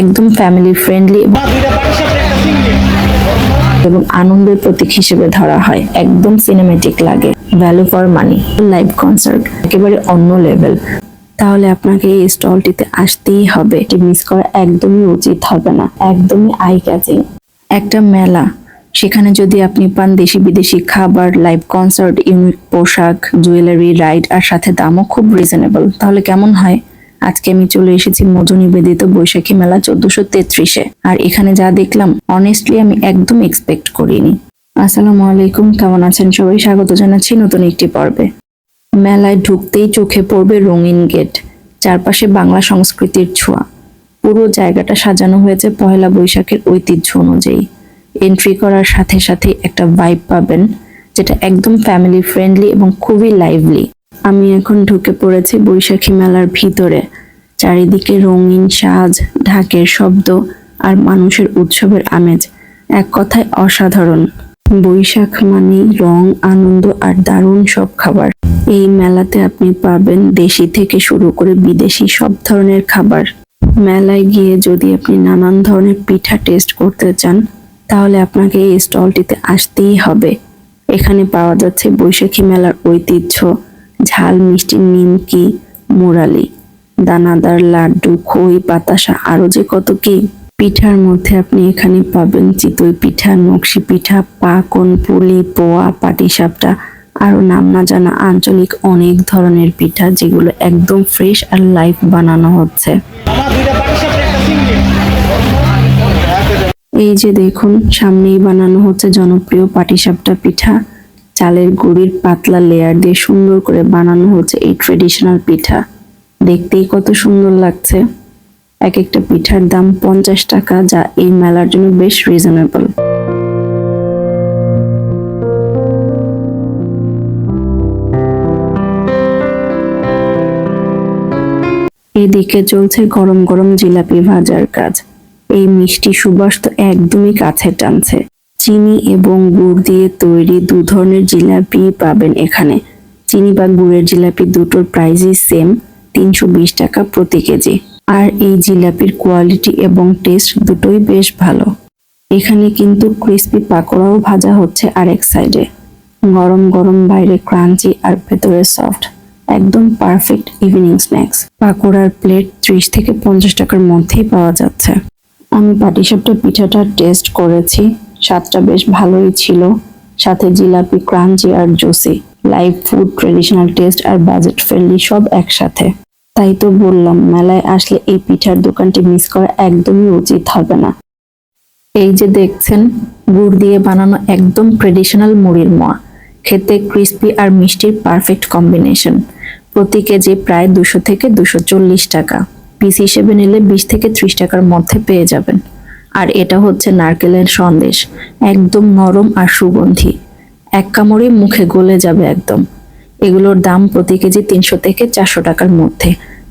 একদম family friendly এবং আনন্দের প্রতীক হিসেবে ধরা হয়। একদম সিনেমেটিক লাগে, value for money. Live concert একেবারে অন্য লেভেল। তাহলে আপনাকে এই স্টলটিতে আসতেই হবে, এটি মিস করা একদমই উচিত হবে না। একদমই আই ক্যাচিং একটা মেলা, সেখানে যদি আপনি পান দেশি বিদেশি খাবার, লাইভ কনসার্ট, ইউনিক পোশাক, জুয়েলারি, রাইড আর সাথে দামও খুব রিজনেবল, তাহলে কেমন হয়? আজকে আমি চলে এসেছি মধু নিবেদিত বৈশাখী মেলা 1433-এ। আর এখানে যা দেখলাম, অনেস্টলি আমি একদম এক্সপেক্ট করিনি। আসসালামু আলাইকুম, কেমন আছেন সবাই? স্বাগত জানাচ্ছি নতুন একটি পর্বে। মেলায় ঢুকতেই চোখে পড়বে রঙিন গেট, চারপাশে বাংলা সংস্কৃতির ছোঁয়া। পুরো জায়গাটা সাজানো হয়েছে পহেলা বৈশাখের ঐতিহ্য অনুযায়ী। এন্ট্রি করার সাথে সাথে একটা ভাইব পাবেন, যেটা একদম ফ্যামিলি ফ্রেন্ডলি এবং খুবই লাইভলি। আমি এখন ঢুকে পড়েছি বৈশাখী মেলার ভিতরে। চারিদিকে রঙিন সাজ, ঢাকের শব্দ আর মানুষের উৎসবের আমেজ, এক কথায় অসাধারণ। বৈশাখ মানেই রং, আনন্দ আর দারুণ সব খাবার। এই মেলাতে আপনি পাবেন দেশি থেকে শুরু করে বিদেশি সব ধরনের খাবার। মেলায় গিয়ে যদি আপনি নানান ধরনের পিঠা টেস্ট করতে চান, তাহলে আপনাকে এই স্টলটিতে আসতেই হবে। এখানে পাওয়া যাচ্ছে বৈশাখী মেলার ঐতিহ্য, ঝাল মিষ্টি নিমকি, মুরালি, দানাদার লাড্ডু, খই, বাতাসা, আরো যে কত কি। পিঠার মধ্যে আপনি এখানে পাবেন চিতই পিঠা, নকশি পিঠা, পাকন, পুলি, পোয়া, পাটিসাপটা, আরো নাম না জানা আঞ্চলিক অনেক ধরনের পিঠা, যেগুলো একদম ফ্রেশ আর লাইভ বানানো হচ্ছে। এই যে দেখুন, সামনেই বানানো হচ্ছে জনপ্রিয় পাটিসাপটা পিঠা। চালের গুঁড়ির পাতলা লেয়ার দিয়ে সুন্দর করে বানানো হচ্ছে এই ট্রেডিশনাল পিঠা। দেখতেই কত সুন্দর লাগছে। এক একটা পিঠার দাম 50 টাকা, যা এই মেলার জন্য বেশ রিজনেবল। এদিকে চলছে গরম গরম জিলাপি ভাজার কাজ। এই মিষ্টি সুবাস তো একদমই কাছে টানছে। চিনি এবং গুড় দিয়ে তৈরি দু ধরনের জিলাপি পাবেন এখানে। চিনি বা গুড়ের জিলাপি দুটোর প্রাইসই সেম, 320 টাকা প্রতি কেজি। আর এই জিলাপির কোয়ালিটি এবং টেস্ট দুটোই বেশ ভালো। এখানে কিন্তু ক্রিস্পি পাকোড়াও ভাজা হচ্ছে আরেক সাইডে। গরম গরম, বাইরে ক্রাঞ্চি আর ভেতরে সফট, একদম পারফেক্ট ইভিনিং স্ন্যাক্স। পাকোড়ার প্লেট 30 থেকে 50 টাকার মধ্যেই পাওয়া যাচ্ছে। আমি পাটিসাপটা পিঠাটা টেস্ট করেছি, স্বাদটা বেশ ভালোই ছিল। সাথে জিলাপি ক্রাঞ্চি আর juicy. Live food, traditional taste আর বাজেট ফ্রেন্ডলি সব একসাথে। তাই তো বললাম, মেলায় আসলে এই পিঠার দোকানটি মিস করা একদমই উচিত হবে না। এই যে দেখছেন, গুড় দিয়ে বানানো একদম ট্রেডিশনাল মুড়ির মোয়া। খেতে ক্রিস্পি আর মিষ্টির পারফেক্ট কম্বিনেশন। প্রতি কেজি প্রায় 200 থেকে 240 টাকা। পিস হিসেবে নিলে 20 থেকে 30 টাকার মধ্যে পেয়ে যাবেন। আর এটা হচ্ছে নারকেলের সন্দেশ, একদম নরম আর সুগন্ধি। এক কামড়ে মুখে গলে যাবে একদম। এগুলোর দাম প্রতি কেজি 300 থেকে 400 টাকার মধ্যে,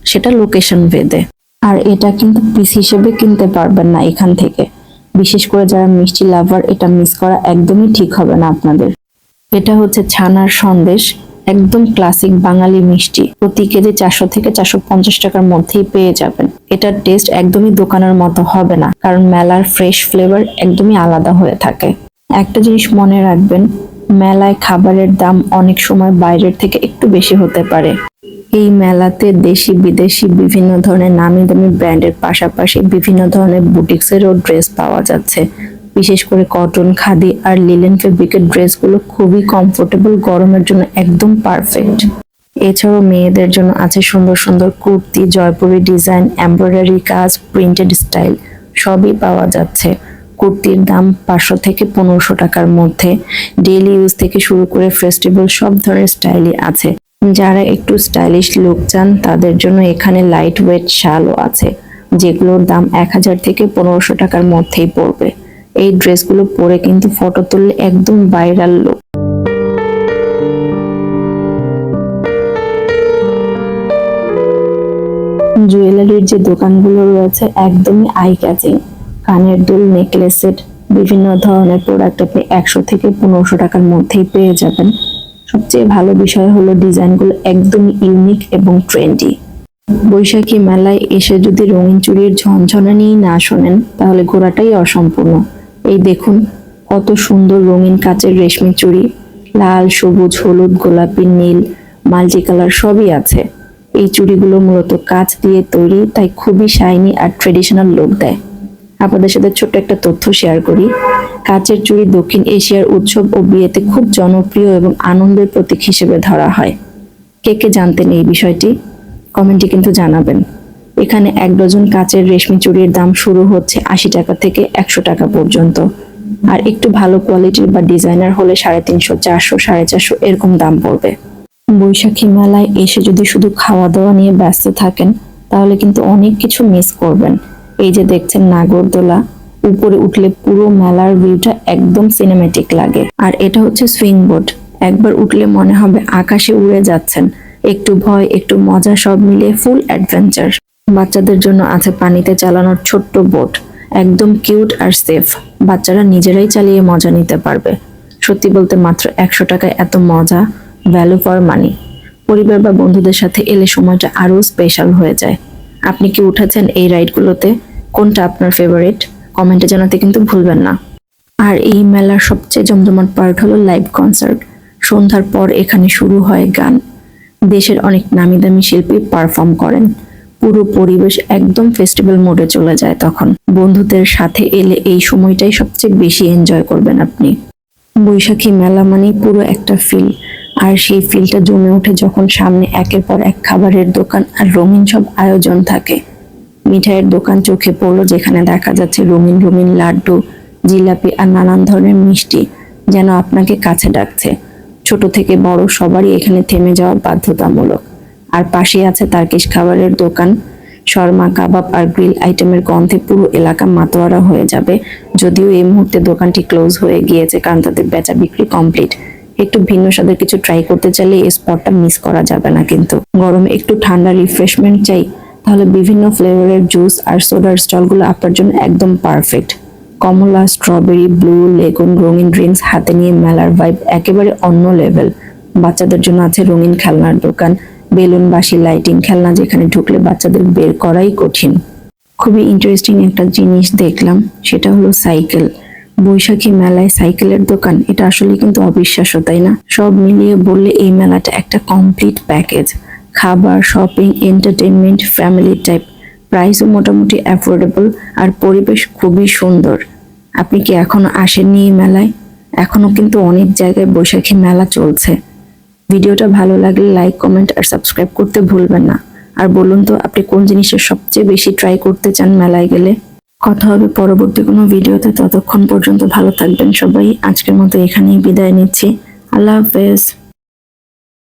সেটা লোকেশন ভেদে। আর এটা কিন্তু পিস হিসেবে কিনতে পারবেন না এখান থেকে। বিশেষ করে যারা মিষ্টি লাভার, এটা মিস করা একদমই ঠিক হবে না আপনাদের। এটা হচ্ছে ছানার সন্দেশ, একদম ক্লাসিক বাঙালি মিষ্টি। প্রতি কেজি 400 থেকে 450 টাকার মধ্যেই পেয়ে যাবেন। এটার টেস্ট একদমই দোকানের মতো হবে না, কারণ মেলার ফ্রেশ ফ্লেভার একদমই আলাদা হয়ে থাকে। একটা জিনিস মনে রাখবেন, মেলায় খাবারের দাম অনেক সময় বাইরের থেকে একটু বেশি হতে পারে। এই মেলাতে দেশি বিদেশি বিভিন্ন ধরনের নামি দামি ব্র্যান্ডের পাশাপাশি বিভিন্ন ধরনের বুটিক্সেরও ড্রেস পাওয়া যাচ্ছে। বিশেষ করে কটন, খাদি আর লিলেন ফেব্রিকের ড্রেসগুলো খুবই কমফোর্টেবল, গরমের জন্য একদম পারফেক্ট। এছাড়াও মেয়েদের জন্য আছে সুন্দর সুন্দর কুর্তি, জয়পুরি ডিজাইন, এমব্রয়ডারি কাজ, প্রিন্টেড স্টাইল, সবই পাওয়া যাচ্ছে। কুর্তির দাম 500 থেকে 1500 টাকার মধ্যে। ডেইলি ইউজ থেকে শুরু করে ফেস্টিভ্যাল সব ধরনের স্টাইলই আছে। যারা একটু স্টাইলিশ লুক চান, তাদের জন্য এখানে লাইট ওয়েট শালও আছে, যেগুলোর দাম 1000 থেকে 1500 টাকার মধ্যেই পড়বে। এই ড্রেসগুলো পরে কিন্তু ফটো তুললে একদম ভাইরাল লুক। জুয়েলারির যে দোকানগুলো রয়েছে একদমই আই ক্যাচিং। কানের দুল, নেকলেস সেট, বিভিন্ন ধরনের প্রোডাক্ট আপনি 100 থেকে 1500 টাকার মধ্যেই পেয়ে যাবেন। সবচেয়ে ভালো বিষয় হলো ডিজাইনগুলো একদমই ইউনিক এবং ট্রেন্ডি। বৈশাখী মেলায় এসে যদি রঙিন চুড়ির ঝনঝনানি না শোনেন তাহলে ঘোরাটাই অসম্পূর্ণ। এই দেখুন কত সুন্দর রঙিন কাচের রেশমি চুড়ি, লাল, সবুজ, হলুদ, গোলাপি, নীল, মাল্টি কালার সবই আছে। এই চুড়িগুলো মূলত কাঁচ দিয়ে তৈরি, তাই খুবই শাইনি আর ট্রেডিশনাল লুক দেয়। আপনাদের সাথে ছোট্ট একটা তথ্য শেয়ার করি। কাচের চুড়ি দক্ষিণ এশিয়ার উৎসব ও বিয়েতে খুব জনপ্রিয় এবং আনন্দের প্রতীক হিসেবে ধরা হয়। কে কে জানতেন এই বিষয়টি? কমেন্টে কিন্তু জানাবেন। এখানে 1 ডজন কাচের রেশমি চুড়ির দাম শুরু হচ্ছে 80 টাকা থেকে 100 টাকা পর্যন্ত। আর একটু ভালো কোয়ালিটির বা ডিজাইনার হলে 350, 400, 450 এরকম দাম পড়বে। বৈশাখী মেলায় এসে যদি শুধু খাওয়া দাওয়া নিয়ে ব্যস্ত থাকেন তাহলে কিন্তু অনেক কিছু মিস করবেন। এই যে দেখছেন নাগরদোলা, উপরে উঠলে পুরো মেলার ভিউটা একদম সিনেম্যাটিক লাগে। আর এটা হচ্ছে সুইং বোট, একবার উঠলে মনে হবে আকাশে উড়ে যাচ্ছেন। একটু ভয়, একটু মজা, সব মিলিয়ে ফুল অ্যাডভেঞ্চার। বাচ্চাদের জন্য আছে পানিতে চালানোর ছোট্ট বোট, একদম কিউট আর সেফ। বাচ্চারা নিজেরাই চালিয়ে মজা নিতে পারবে। সত্যি বলতে মাত্র 100 টাকায় এত মজা, ভ্যালু ফর মানি। পরিবার বা বন্ধুদের সাথে এলে সময়টা আরো স্পেশাল হয়ে যায়। আপনি কি উঠেছেন এই রাইডগুলোতে? কোনটা আপনার ফেভারিট? কমেন্টে জানাতে কিন্তু ভুলবেন না। আর এই মেলার সবচেয়ে জমজমাট পার্ট হলো লাইভ কনসার্ট। সন্ধ্যার পর এখানে শুরু হয় গান। দেশের অনেক নামি দামি শিল্পী পারফর্ম করেন। পুরো পরিবেশ একদম ফেস্টিভ্যাল মোডে চলে যায় তখন। বন্ধুদের সাথে এলে এই সময়টাই সবচেয়ে বেশি এনজয় করবেন আপনি। বৈশাখী মেলা মানে পুরো একটা ফিল, আর সেই ফিলটা জমে ওঠে যখন সামনে একের পর এক খাবারের দোকান আর রঙিন সব আয়োজন থাকে। মিঠাইয়ের দোকান চোখে পড়লো, যেখানে দেখা যাচ্ছে রঙিন রঙিন লাড্ডু, জিলাপি আর নানান ধরনের মিষ্টি, যেন আপনাকে কাছে ডাকছে। ছোট থেকে বড় সবারই এখানে থেমে যাওয়া বাধ্যতামূলক। আর পাশে আছে তার্কিশ খাবারের দোকান। শর্মা, কাবাব আর গ্রিল আইটেমের গন্ধে পুরো এলাকা মাতোয়ারা হয়ে যাবে। যদিও এই মুহূর্তে দোকানটি ক্লোজ হয়ে গিয়েছে, কারণ তাদের বেচা বিক্রি কমপ্লিট। একটু ভিন্ন স্বাদের কিছু ট্রাই করতে চাইলে এই স্পটটা মিস করা যাবে না কিন্তু। গরমে একটু ঠান্ডা রিফ্রেশমেন্ট চাই, তাহলে বিভিন্ন ফ্লেভারের জুস আর সোডার স্টলগুলো আপনার জন্য একদম পারফেক্ট। কমলা, স্ট্রবেরি, ব্লু, লেগুন রঙিন ড্রিঙ্কস হাতে নিয়ে মেলার ভাইব একেবারে অন্য লেভেল। বাচ্চাদের জন্য আছে রঙিন খেলনার দোকান, বেলুন, বাঁশি, লাইটিং খেলনা, যেখানে ঢুকলে বাচ্চাদের বের করাই কঠিন। খুবই ইন্টারেস্টিং একটা জিনিস দেখলাম, সেটা হলো সাইকেল। বৈশাখী মেলায় সাইকেলের দোকান, এটা আসলে কিন্তু অবিশ্বাস্য, তাই না? সব মিলিয়ে বললে এই মেলাটা একটা কমপ্লিট প্যাকেজ। খাবার, শপিং, এন্টারটেইনমেন্ট, ফ্যামিলি টাইপ। প্রাইসও মোটামুটি অ্যাফোর্ডেবল আর পরিবেশ খুবই সুন্দর। আপনি কি এখনো আসেননি এই মেলায়? এখনো কিন্তু অনেক জায়গায় বৈশাখী মেলা চলছে। ভিডিওটা ভালো লাগলে লাইক, কমেন্ট আর সাবস্ক্রাইব করতে ভুলবেন না। আর বলুন তো আপনি কোন জিনিসের সবচেয়ে বেশি ট্রাই করতে চান মেলায় গেলে? কথা হবে পরবর্তী কোনো ভিডিওতে। ততক্ষণ পর্যন্ত ভালো থাকবেন সবাই। আজকের মতো এখানেই বিদায় নিচ্ছি। আল্লাহ হাফেজ।